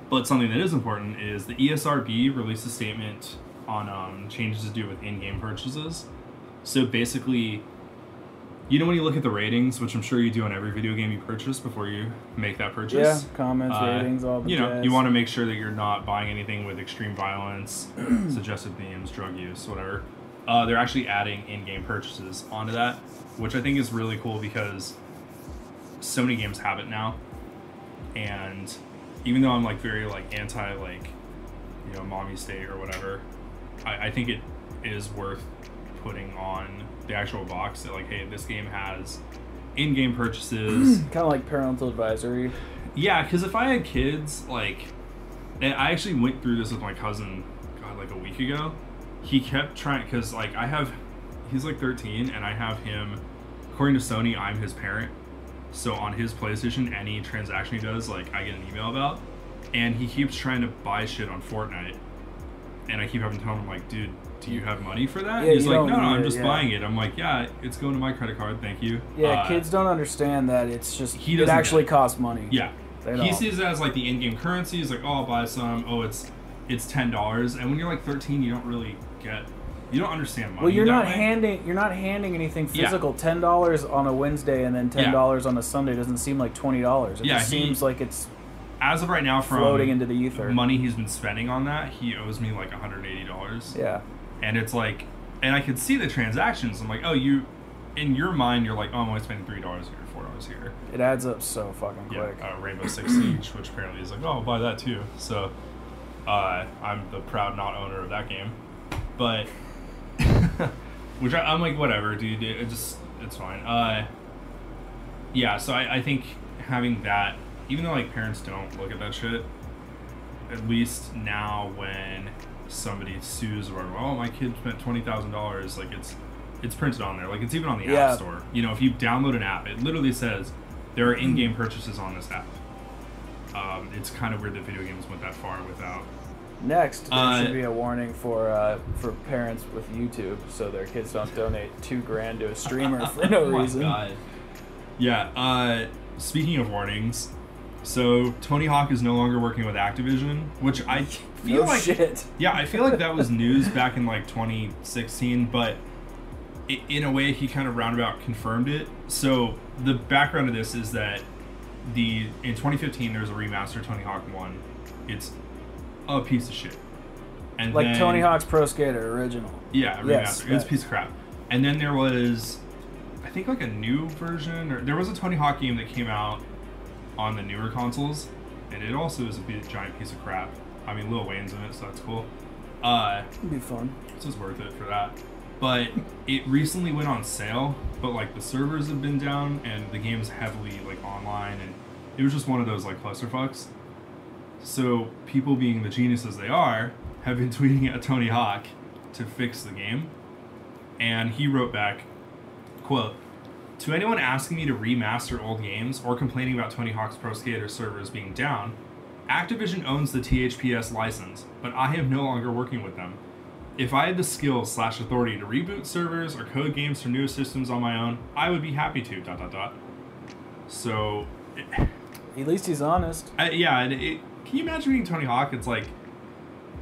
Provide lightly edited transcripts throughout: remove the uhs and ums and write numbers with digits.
But something that is important is the ESRB released a statement on changes to do with in-game purchases. So basically, you know when you look at the ratings, which I'm sure you do on every video game you purchase before you make that purchase? Yeah, comments, ratings, all the you want to make sure that you're not buying anything with extreme violence, suggested themes, drug use, whatever. They're actually adding in-game purchases onto that, which I think is really cool because so many games have it now. And even though I'm like very like anti like, you know, mommy state or whatever, I think it is worth putting on the actual box that like, hey, this game has in-game purchases. Kind of like parental advisory. Yeah, because if I had kids, like, and I actually went through this with my cousin, God, like a week ago. He kept trying, because like he's like 13 and I have him, according to Sony, I'm his parent. So on his PlayStation, any transaction he does, like I get an email about, and he keeps trying to buy shit on Fortnite. And I keep having to tell him, like, dude, do you have money for that? Yeah, he's like, no, I'm just buying it. I'm like, yeah, it's going to my credit card, thank you. Yeah, kids don't understand that it's just, it actually costs money. Yeah. He sees it as like the in-game currency. He's like, oh, I'll buy some. Oh, it's $10. And when you're like 13, you don't really you don't understand money. Well, you're not handing anything physical. Yeah. $10 on a Wednesday and then $10 on a Sunday doesn't seem like $20. It just seems like it's, as of right now, from floating into the ether. Money he's been spending on that, he owes me like $180. Yeah. And it's like, and I could see the transactions. I'm like, oh, you, in your mind, you're like, oh, I'm only spending $3 here, $4 here. It adds up so fucking quick. Yeah, Rainbow Six Siege, which apparently is like, oh, I'll buy that too. So, I'm the proud not owner of that game. But, which I'm like, whatever, dude, it's fine. Yeah, so I think having that, even though like parents don't look at that shit, at least now when somebody sues or whatever, oh, my kid spent $20,000, like it's printed on there, like it's even on the App Store. You know, if you download an app, it literally says there are in-game purchases on this app. It's kind of weird that video games went that far without. Next, there should be a warning for parents with YouTube, so their kids don't donate $2,000 to a streamer for no reason. Oh my God. Yeah. Speaking of warnings, so Tony Hawk is no longer working with Activision, which I feel yeah, I feel like that was news back in like 2016, but in a way he kind of roundabout confirmed it. So the background of this is that in 2015 there's a remaster Tony Hawk 1. It's a piece of shit. And like then, Tony Hawk's Pro Skater original. Yeah, remaster. Yes, it's a piece of crap. And then there was, I think, like a new version, or there was a Tony Hawk game that came out on the newer consoles, and it also is a giant piece of crap. I mean, Lil Wayne's in it, so that's cool. It'd be fun. So it's worth it for that. But it recently went on sale, but like the servers have been down, and the game's heavily like online, and it was just one of those like clusterfucks. So people, being the geniuses they are, have been tweeting at Tony Hawk to fix the game, and he wrote back, quote, "To anyone asking me to remaster old games or complaining about Tony Hawk's Pro Skater servers being down, Activision owns the THPS license, but I am no longer working with them. If I had the skills / authority to reboot servers or code games for newer systems on my own, I would be happy to, ... So, at least he's honest. Yeah, can you imagine being Tony Hawk? It's like,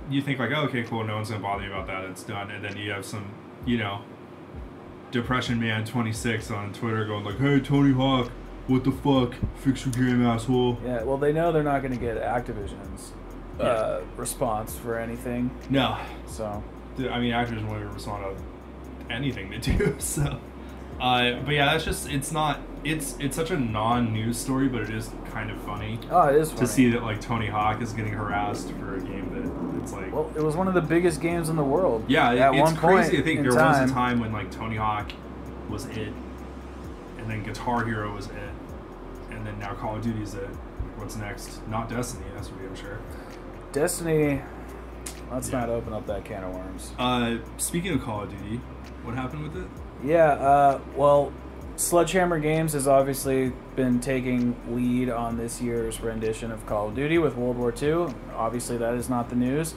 you think like, oh, okay, cool, no one's gonna bother you about that, it's done, and then you have some, you know, Depression Man 26 on Twitter going like, hey, Tony Hawk, what the fuck? Fix your game, asshole. Yeah, well, they know they're not going to get Activision's response for anything. No. So. I mean, Activision won't even respond to anything they do, so. But yeah, that's just, it's such a non-news story, but it is kind of funny. Oh, it is funny. To see that, like, Tony Hawk is getting harassed for a game that it's like... Well, it was one of the biggest games in the world. Yeah, it's crazy. I think there was a time when, like, Tony Hawk was it, and then Guitar Hero was it, and then now Call of Duty's it. What's next? Not Destiny, that's for damn sure. Destiny, let's not open up that can of worms. Speaking of Call of Duty, what happened with it? Yeah, well, Sledgehammer Games has obviously been taking lead on this year's rendition of Call of Duty with World War II. Obviously, that is not the news.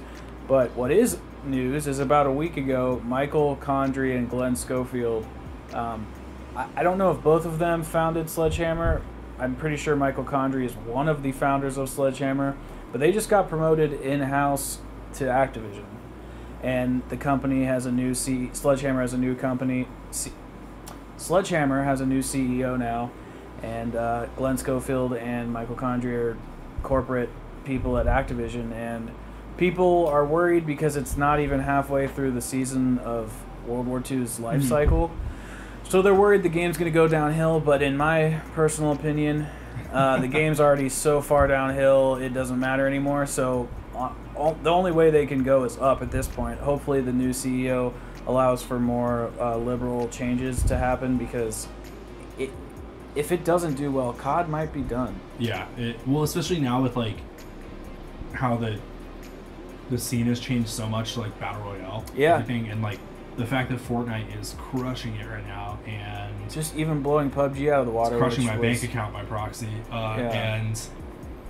But what is news is about a week ago, Michael Condrey and Glenn Schofield, I don't know if both of them founded Sledgehammer, I'm pretty sure Michael Condrey is one of the founders of Sledgehammer, but they just got promoted in-house to Activision. And the company has a new Sledgehammer has a new company. Sledgehammer has a new CEO now, and Glenn Schofield and Michael Condrey are corporate people at Activision, and people are worried because it's not even halfway through the season of World War II's life cycle. So they're worried the game's going to go downhill, but in my personal opinion, the game's already so far downhill, it doesn't matter anymore. So the only way they can go is up at this point. Hopefully the new CEO allows for more liberal changes to happen, because if it doesn't do well, COD might be done. Yeah, well, especially now with like how the scene has changed so much, like Battle Royale, everything, and like the fact that Fortnite is crushing it right now, and just even blowing PUBG out of the water, it's crushing my bank account by proxy, and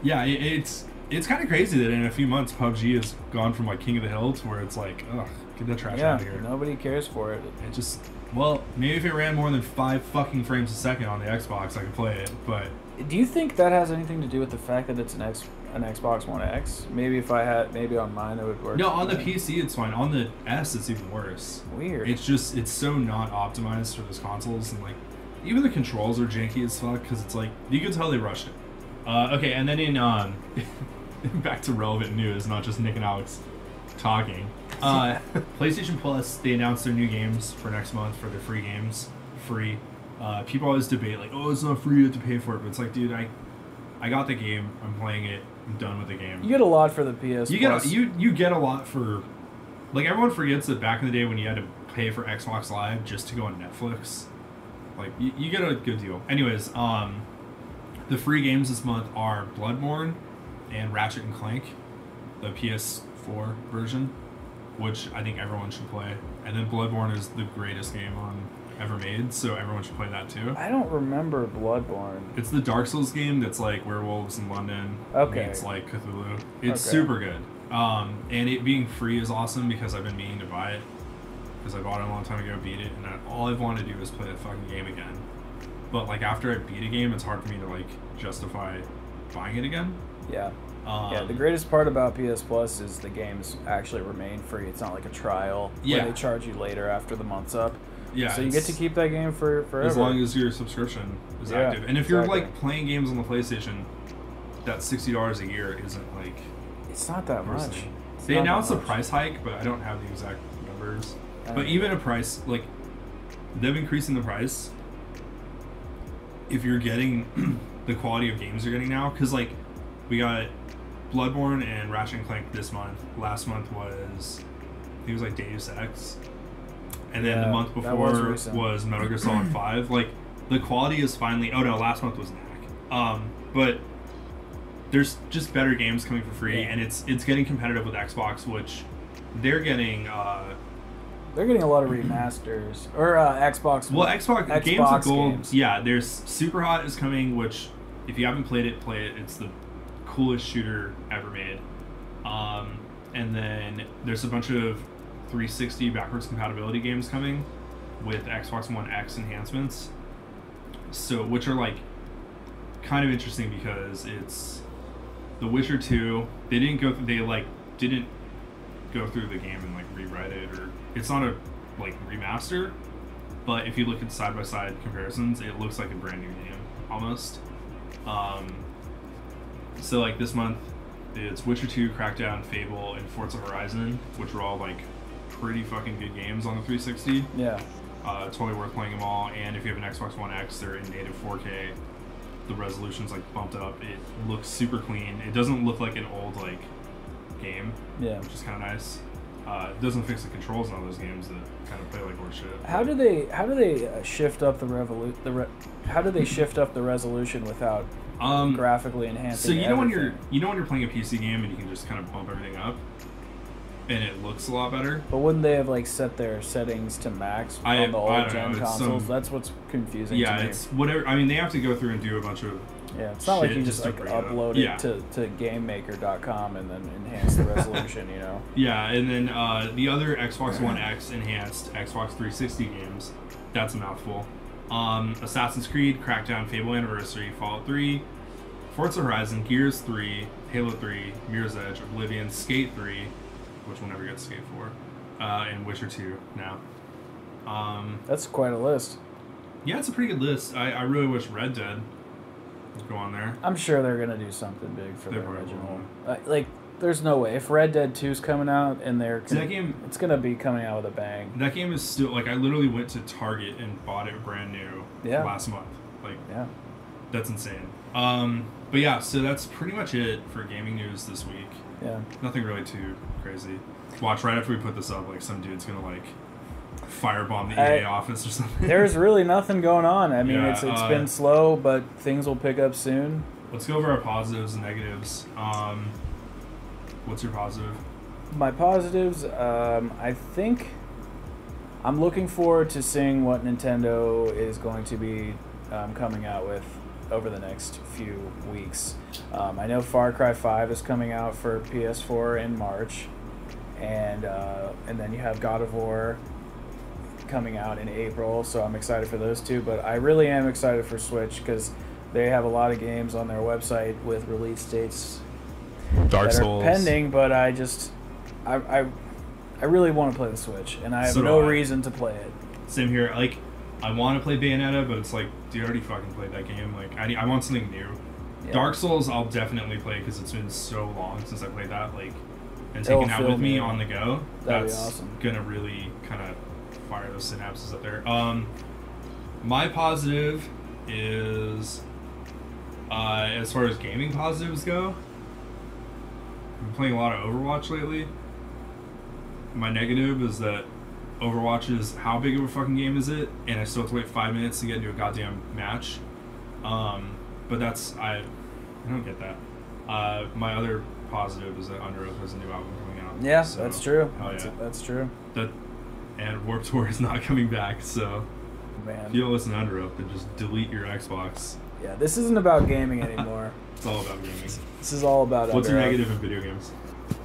yeah, it's kind of crazy that in a few months PUBG has gone from like King of the Hill to where it's like, ugh, get that trash out of here. Nobody cares for it. It just, well, maybe if it ran more than 5 fucking frames a second on the Xbox, I could play it, but do you think that has anything to do with the fact that it's an Xbox One X? Maybe maybe on mine it would work. No, on the PC it's fine. On the S it's even worse. Weird. It's so not optimized for those consoles, and like even the controls are janky as fuck, because it's like you can tell they rushed it. Okay, and then in back to relevant news, not just Nick and Alex talking. PlayStation Plus, they announced their new games for next month for their free games. Free. People always debate like, oh, it's not free, you have to pay for it. But it's like, dude, I got the game, I'm playing it, I'm done with the game. You get a lot for the PS Plus. You get a lot for, like, everyone forgets that back in the day when you had to pay for Xbox Live just to go on Netflix, like you get a good deal. Anyways, the free games this month are Bloodborne and Ratchet and Clank, the PS4 version, which I think everyone should play. And then Bloodborne is the greatest game ever made, so everyone should play that too. I don't remember Bloodborne. It's the Dark Souls game that's like werewolves in London. Okay. It's like Cthulhu. It's super good. And it being free is awesome because I've been meaning to buy it. Because I bought it a long time ago, beat it, and all I've wanted to do is play the fucking game again. But like after I beat a game, it's hard for me to like justify buying it again. Yeah. The greatest part about PS Plus is the games actually remain free. It's not like a trial where they charge you later after the month's up. Yeah, so you get to keep that game forever. As long as your subscription is active. And if you're like playing games on the PlayStation, that $60 a year isn't like... It's not that much. They announced a price hike, but I don't have the exact numbers. But even a price, like, them increasing the price, if you're getting the quality of games you're getting now, because like, we got Bloodborne and Ratchet and Clank this month. Last month was, I think it was like Deus Ex. And then the month before was Metal Gear Solid 5. Like, the quality is finally... Oh, no, last month was Knack. But there's just better games coming for free, and it's getting competitive with Xbox, which they're getting... they're getting a lot of remasters. Or Xbox... Well, Xbox games are gold. Games. Yeah, there's Superhot is coming, which, if you haven't played it, play it. It's the coolest shooter ever made. And then there's a bunch of 360 backwards compatibility games coming with Xbox One X enhancements, so which are like kind of interesting because it's The Witcher 2. They didn't go through the game and like rewrite it, or it's not a like remaster, but if you look at side by side comparisons, it looks like a brand new game almost. So like this month it's Witcher 2, Crackdown, Fable, and Forza Horizon, which are all like pretty fucking good games on the 360. Yeah. Totally worth playing them all. And if you have an Xbox One X, they're in native 4K. The resolution's like bumped up. It looks super clean. It doesn't look like an old like game. Yeah. Which is kind of nice. It doesn't fix the controls on those games that kind of play like horse shit. How do they shift up how do they shift up the resolution without graphically enhancing? So you know when you're playing a PC game and you can just kind of bump everything up, and it looks a lot better. But wouldn't they have like set their settings to max on the old gen consoles? That's what's confusing. Yeah, to me. it's whatever. I mean, they have to go through and do a bunch of. Yeah, it's not like you just like upload it to GameMaker.com and then enhance the resolution, you know? Yeah, and then the other Xbox One X enhanced Xbox 360 games, that's a mouthful. Assassin's Creed, Crackdown, Fable Anniversary, Fallout 3, Forza Horizon, Gears 3, Halo 3, Mirror's Edge, Oblivion, Skate 3, which we'll never get to Skate 4, and Witcher 2 now. That's quite a list. Yeah, it's a pretty good list. I really wish Red Dead would go on there. I'm sure they're gonna do something big for They the probably original. will. Like, there's no way if Red Dead 2's coming out and That game, it's gonna be coming out with a bang. that game is still, like, I literally went to Target and bought it brand new last month. Like, Yeah. that's insane. But yeah, so that's pretty much it for gaming news this week. Yeah. Nothing really too crazy. Watch, right after we put this up, like, some dude's gonna, like, firebomb the EA office or something. There's really nothing going on. I mean, Yeah, it's been slow, but things will pick up soon. Let's go over our positives and negatives. What's your positive? My positives, I think I'm looking forward to seeing what Nintendo is going to be coming out with over the next few weeks. I know Far Cry 5 is coming out for PS4 in March, and then you have God of War coming out in April, so I'm excited for those two. But I really am excited for Switch because they have a lot of games on their website with release dates Dark that Souls. are pending, but I really want to play the Switch, and I have So do no I. reason to play it. Same here. Like, I want to play Bayonetta, but it's like, do you already fucking played that game? Like, I want something new. Yeah. Dark Souls, I'll definitely play because it's been so long since I played that. Like, and It'll taking that fill with me me. on the go, That'd be that's awesome. gonna really kind of fire those synapses up there. My positive is, as far as gaming positives go, I've been playing a lot of Overwatch lately. My negative is that Overwatch is, how big of a fucking game is it? And I still have to wait 5 minutes to get into a goddamn match. But that's, I don't get that. My other positive is that Under Oath has a new album coming out. Yeah, So, that's true. hell yeah. That's true. And Warped Tour is not coming back, so Man. if you don't listen to Under Oath, then just delete your Xbox. Yeah, this isn't about gaming anymore. It's all about gaming. This is all about What's your Under Oath. negative in video games?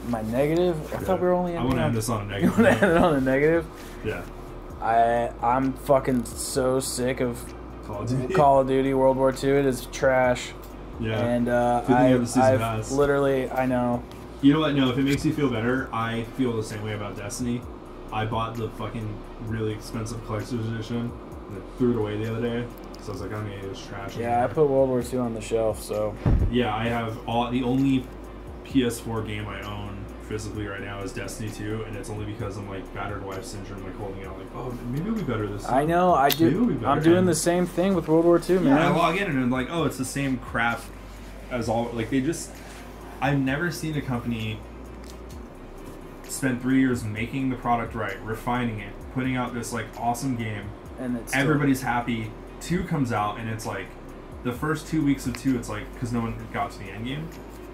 My negative? I thought we were only I want to end this on a You negative. want to end it on a negative? Yeah. I'm fucking so sick of Call of Duty. Call of Duty World War II. It is trash. Yeah. And Good thing you have the season I've pass. literally, I know. You know what? No, if it makes you feel better, I feel the same way about Destiny. I bought the fucking really expensive collector's edition and I threw it away the other day. So I was like, I'm gonna eat this trash. Yeah, I anymore. put World War II on the shelf, so. Yeah, I have the only PS4 game I own physically right now is Destiny 2, and it's only because I'm like battered wife syndrome, like holding out, like, oh, maybe it'll be better this time. I know, I Maybe it'll be do. better. I'm doing And- the same thing with World War II, man. Yeah, I log in and I'm like, oh, it's the same crap as all. Like, they just. I've never seen a company spend 3 years making the product right, refining it, putting out this like awesome game. And it's Everybody's happy. 2 comes out and it's like the first 2 weeks of 2, it's like, because no one got to the end game,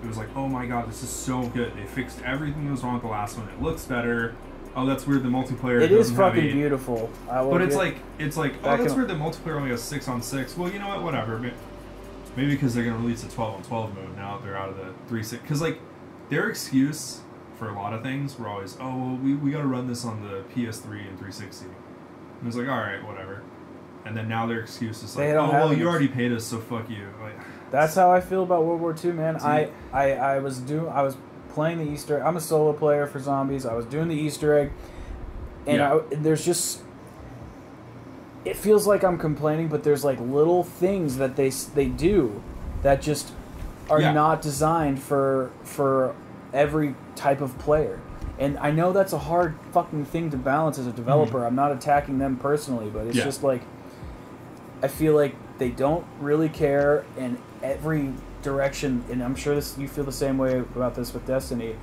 it was like, oh my god, this is so good. They fixed everything that was wrong with the last one. It looks better. Oh, that's weird. The multiplayer. It is doesn't have fucking a- beautiful. But it's like, oh, Back that's in- weird. The multiplayer only has 6-on-6. Well, you know what? Whatever. Maybe because they're gonna release a 12-on-12 mode now. They're out of the 3-6. Because like, their excuse for a lot of things were always, oh, well, we got to run this on the PS3 and 360. And it was like, all right, whatever. And then now their excuse is like, They don't oh, have well, an you ex- already paid us, so fuck you. Like, That's how I feel about World War II, man. See? I was playing the Easter. I'm a solo player for zombies. I was doing the Easter egg, and Yeah. there's just. It feels like I'm complaining, but there's like little things that they do that just are Yeah. not designed for every type of player. And I know that's a hard fucking thing to balance as a developer. I'm not attacking them personally, but it's Yeah. just like I feel like they don't really care in every direction, and I'm sure you feel the same way about this with Destiny.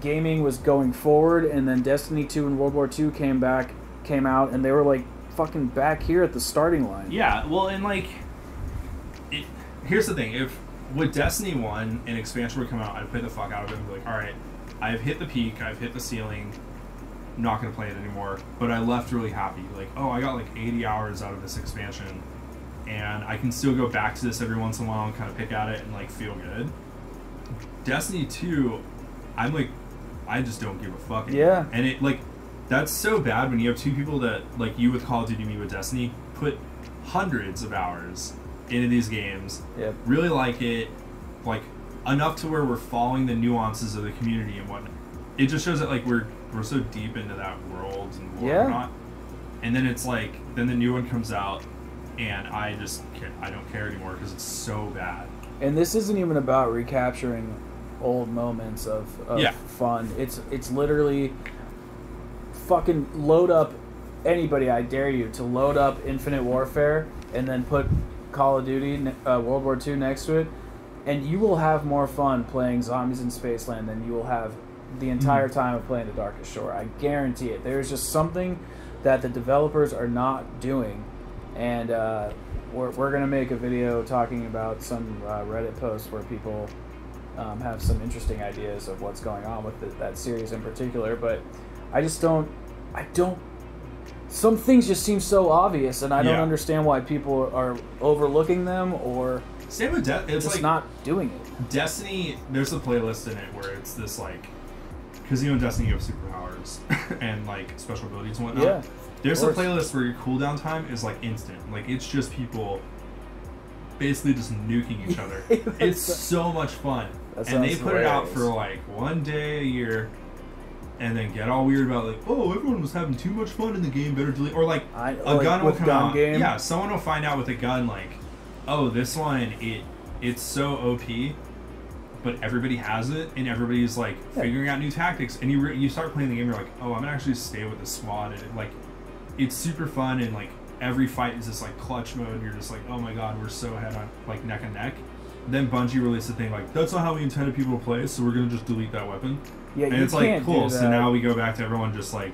Gaming was going forward, and then Destiny 2 and World War II came out, and they were like fucking back here at the starting line. yeah, well, and like, here's the thing. If with Destiny 1 an expansion would come out, I'd play the fuck out of it and be like, all right, I've hit the peak, I've hit the ceiling, I'm not going to play it anymore. But I left really happy. Like, oh, I got like 80 hours out of this expansion, and I can still go back to this every once in a while and kind of pick at it and like feel good. Destiny 2, I'm like, I just don't give a fuck anymore. Yeah. And it like, that's so bad when you have two people that, like you with Call of Duty, me with Destiny, put hundreds of hours into these games. Yep. Really like it, like enough to where we're following the nuances of the community and whatnot. It just shows that like we're so deep into that world and whatnot. And then it's like, then the new one comes out, and I don't care anymore because it's so bad. And this isn't even about recapturing old moments of fun. It's literally fucking load up anybody. I dare you to load up Infinite Warfare and then put Call of Duty World War II next to it, and you will have more fun playing Zombies in Spaceland than you will have the entire time of playing The Darkest Shore. I guarantee it. There's just something that the developers are not doing, and we're going to make a video talking about some Reddit posts where people have some interesting ideas of what's going on with that series in particular, but I don't some things just seem so obvious, and I don't understand why people are overlooking them or same with it's just like not doing it. Destiny, there's a playlist in it where it's this like, because in Destiny you have superpowers and like special abilities and whatnot. Yeah, there's a playlist where your cooldown time is like instant. Like it's just people basically just nuking each other. It's so much fun. And they put it out for like 1 day a year, and then get all weird about like, oh, everyone was having too much fun in the game, better delete. Or like a gun will come out. Game. Yeah, someone will find out with a gun like, oh, this one it's so OP, but everybody has it, and everybody's like figuring out new tactics, and you start playing the game, you're like, oh, I'm gonna actually stay with the squad, and like it's super fun, and like every fight is this like clutch mode, and you're just like, oh my god, we're so head on like neck and neck. Then Bungie released a thing like, that's not how we intended people to play, so we're gonna just delete that weapon. Yeah, and it's like cool. So now we go back to everyone just like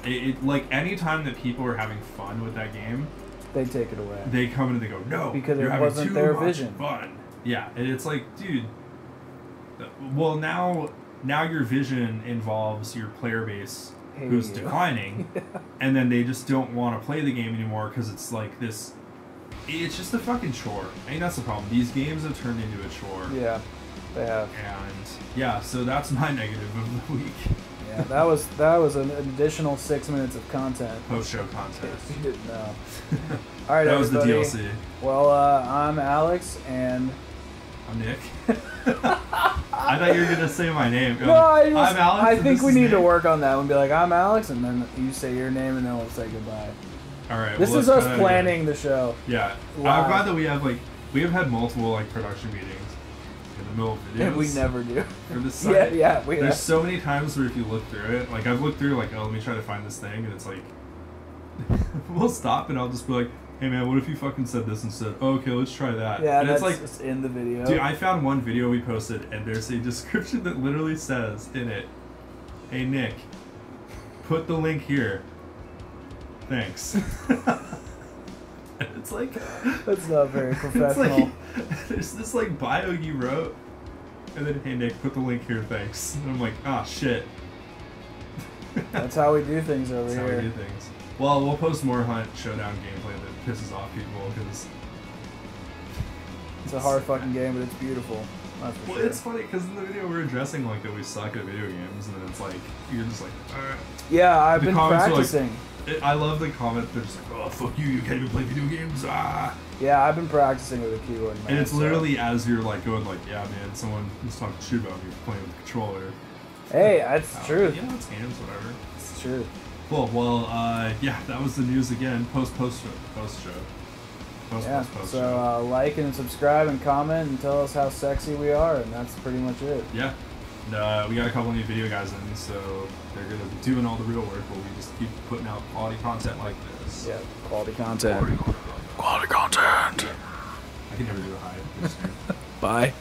it like any time that people are having fun with that game, they take it away. They come in and they go, no, because it wasn't their vision. Fun. Yeah, and it's like, dude. Well, now your vision involves your player base who's declining, and then they just don't want to play the game anymore because it's like this. It's just a fucking chore. I think that's the problem. These games have turned into a chore. Yeah, they have. And yeah, so that's my negative of the week. Yeah, that was an additional 6 minutes of content. Post-show content. If you didn't know. All right, that was everybody. the DLC. Well, I'm Alex, and I'm Nick. I thought you were gonna say my name. No, I'm Alex. I and think we need Nick. to work on that and be like, I'm Alex, and then you say your name, and then we'll say goodbye. All right. This is us planning the show. Yeah. Wow. I'm glad that we have had multiple like production meetings in the middle of videos. And we never do. For this site. Yeah. There's so many times where if you look through it, like I've looked through like, oh, let me try to find this thing, and it's like we'll stop and I'll just be like, hey man, what if you fucking said this instead? Oh, okay, let's try that. Yeah, and that's it's like just in the video. Dude, I found one video we posted, and there's a description that literally says in it, hey Nick, put the link here. Thanks. And it's like, that's not very professional. Like, there's this like bio you wrote, and then hey Nick, put the link here, thanks. And I'm like, ah, shit. That's how we do things over here. That's how we do things. Well, we'll post more Hunt Showdown gameplay that pisses off people because it's a hard fucking game, but it's beautiful. That's for sure. It's funny because in the video we're addressing like that we suck at video games, and then it's like you're just like, alright. Yeah, I've been practicing. I love the comments. They're just like, oh fuck you can't even play video games. Ah. Yeah, I've been practicing with a keyboard. And it's literally as you're like going like, yeah man, someone was talking shit about me playing with the controller. Hey, that's true. Yeah, it's games, whatever. It's true. Cool. Well, yeah, that was the news again. Post show. So like and subscribe and comment and tell us how sexy we are, and that's pretty much it. Yeah. And, we got a couple new video guys in, so they're gonna be doing all the real work, but we just keep putting out quality content like this. Yeah, quality content. Quality content. I can never do a high. Bye.